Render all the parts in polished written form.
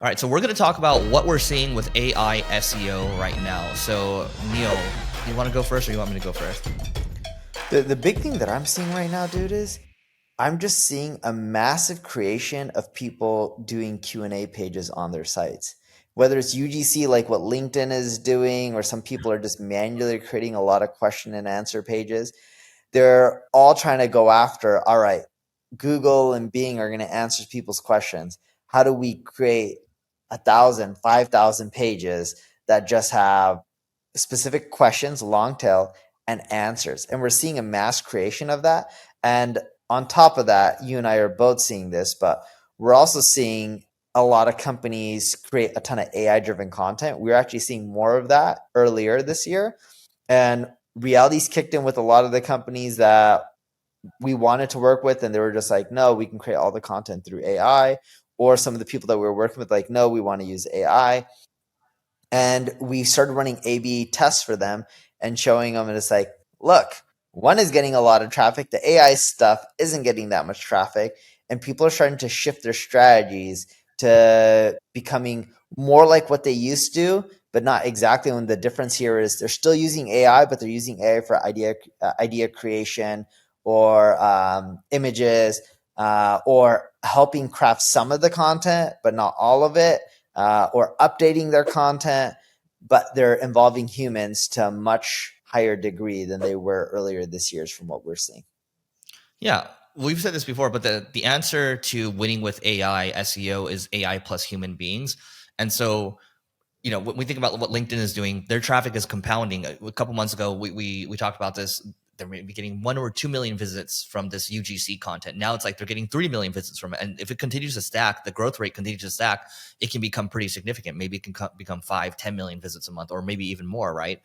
All right, so we're going to talk about what we're seeing with AI SEO right now. So, Neil, you want to go first or you want me to go first? The big thing that I'm seeing right now, dude, is I'm just seeing a massive creation of people doing Q&A pages on their sites. Whether it's UGC like what LinkedIn is doing, or some people are just manually creating a lot of question and answer pages. They're all trying to go after, all right, Google and Bing are going to answer people's questions. How do we create 1,000, 5,000 pages that just have specific questions, long tail, and answers? And we're seeing a mass creation of that. And on top of that, you and I are both seeing this, but we're also seeing a lot of companies create a ton of AI driven content. We're actually seeing more of that earlier this year. And reality's kicked in with a lot of the companies that we wanted to work with, and they were just like, no, we can create all the content through AI. Or some of the people that we were working with, like, no, we want to use AI. And we started running A/B tests for them and showing them, and it's like, look, one is getting a lot of traffic. The AI stuff isn't getting that much traffic, and people are starting to shift their strategies to becoming more like what they used to, but not exactly. And the difference here is they're still using AI, but they're using AI for idea creation, or images, or helping craft some of the content, but not all of it, or updating their content, but they're involving humans to a much higher degree than they were earlier this year, from what we're seeing. Yeah, we've said this before, but the answer to winning with AI SEO is AI plus human beings. And so, when we think about what LinkedIn is doing, their traffic is compounding. A couple months ago, we talked about this. They're maybe getting 1 or 2 million visits from this UGC content. Now it's like they're getting 3 million visits from it. And if it continues to stack, the growth rate continues to stack, it can become pretty significant. Maybe it can become 5, 10 million visits a month, or maybe even more, right?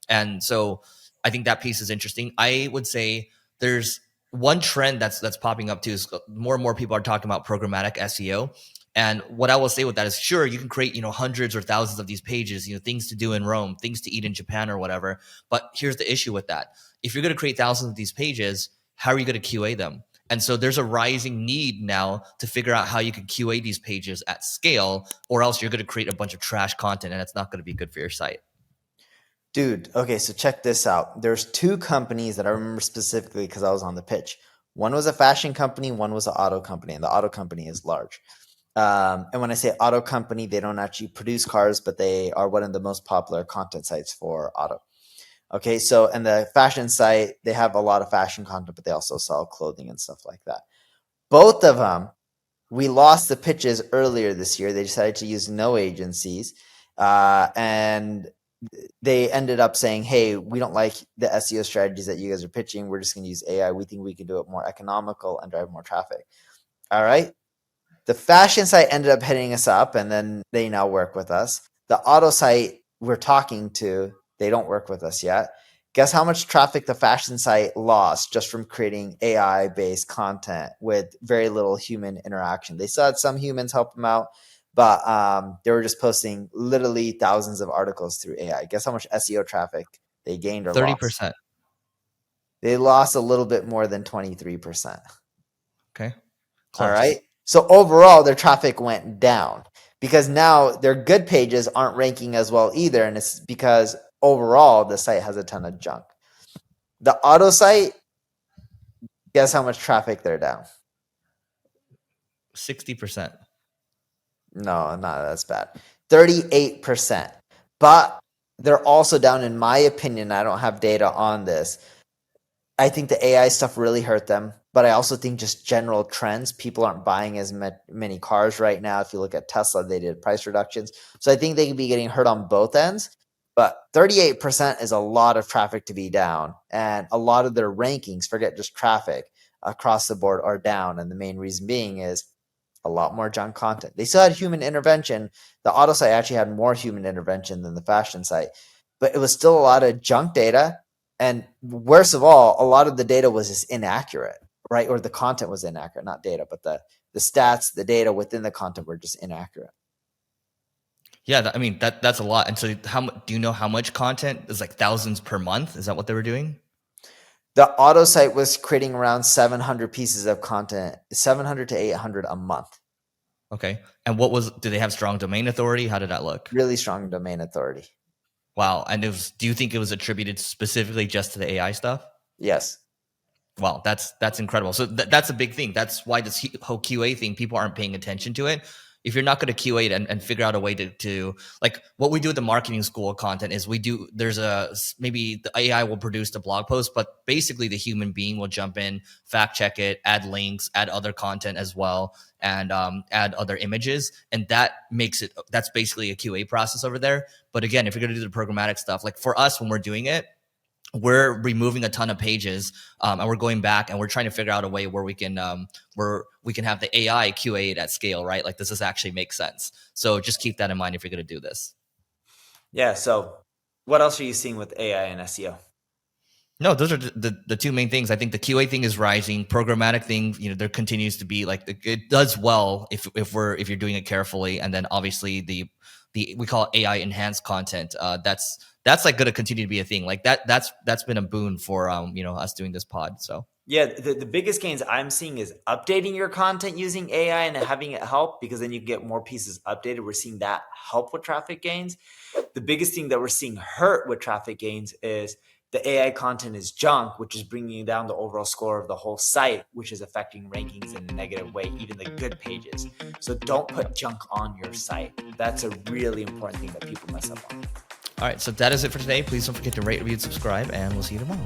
And so I think that piece is interesting. I would say there's one trend that's popping up too is more and more people are talking about programmatic SEO. And what I will say with that is, sure, you can create, hundreds or thousands of these pages, things to do in Rome, things to eat in Japan or whatever. But here's the issue with that. If you're going to create thousands of these pages, how are you going to QA them? And so there's a rising need now to figure out how you can QA these pages at scale, or else you're going to create a bunch of trash content and it's not going to be good for your site. Dude, okay, so check this out. There's two companies that I remember specifically because I was on the pitch. One was a fashion company, one was an auto company, and the auto company is large. And when I say auto company, they don't actually produce cars, but they are one of the most popular content sites for auto. Okay, so and the fashion site, they have a lot of fashion content, but they also sell clothing and stuff like that. Both of them, we lost the pitches earlier this year. They decided to use no agencies, and they ended up saying, hey, we don't like the SEO strategies that you guys are pitching. We're just going to use AI. We think we can do it more economical and drive more traffic. All right. The fashion site ended up hitting us up, and then they now work with us. The auto site we're talking to, they don't work with us yet. Guess how much traffic the fashion site lost just from creating AI based content with very little human interaction? They still had some humans help them out, but they were just posting literally thousands of articles through AI. Guess how much SEO traffic they gained or lost? 30%. They lost a little bit more than 23%. Okay. All Close. right. So overall, their traffic went down because now their good pages aren't ranking as well either. And it's because overall the site has a ton of junk. The auto site, guess how much traffic they're down? 60%. No, not that's bad. 38%. But they're also down, in my opinion. I don't have data on this. I think the AI stuff really hurt them, but I also think just general trends. People aren't buying as many cars right now. If you look at Tesla, they did price reductions. So I think they could be getting hurt on both ends. But 38% is a lot of traffic to be down. And a lot of their rankings, forget just traffic, across the board are down. And the main reason being is a lot more junk content. They still had human intervention. The auto site actually had more human intervention than the fashion site, but it was still a lot of junk data. And worst of all, a lot of the data was just inaccurate, right? Or the content was inaccurate, not data, but the stats, the data within the content were just inaccurate. Yeah, I mean that's a lot. And so, do you know how much content is, like thousands per month? Is that what they were doing? The auto site was creating around 700 pieces of content, 700 to 800 a month. Okay. And do they have strong domain authority? How did that look? Really strong domain authority. Wow. And do you think it was attributed specifically just to the AI stuff? Yes. Wow, that's incredible. So that's a big thing. That's why this whole QA thing, people aren't paying attention to it. If you're not going to QA it and figure out a way to like what we do at the marketing school of content is maybe the AI will produce the blog post, but basically the human being will jump in, fact check it, add links, add other content as well, and add other images. And that's basically a QA process over there. But again, if you're going to do the programmatic stuff, like for us, when we're doing it, we're removing a ton of pages and we're going back and we're trying to figure out a way where we can have the AI QA it at scale, right? Like, does this actually make sense? So just keep that in mind if you're going to do this. Yeah. So what else are you seeing with AI and SEO? No, those are the two main things. I think the QA thing is rising. Programmatic thing, there continues to be like it does well if you're doing it carefully, and then obviously we call it AI enhanced content. That's like going to continue to be a thing. Like that's been a boon for us doing this pod. So yeah, the biggest gains I'm seeing is updating your content using AI and having it help, because then you get more pieces updated. We're seeing that help with traffic gains. The biggest thing that we're seeing hurt with traffic gains is the AI content is junk, which is bringing down the overall score of the whole site, which is affecting rankings in a negative way, even the good pages. So don't put junk on your site. That's a really important thing that people mess up on. All right, so that is it for today. Please don't forget to rate, review, and subscribe, and we'll see you tomorrow.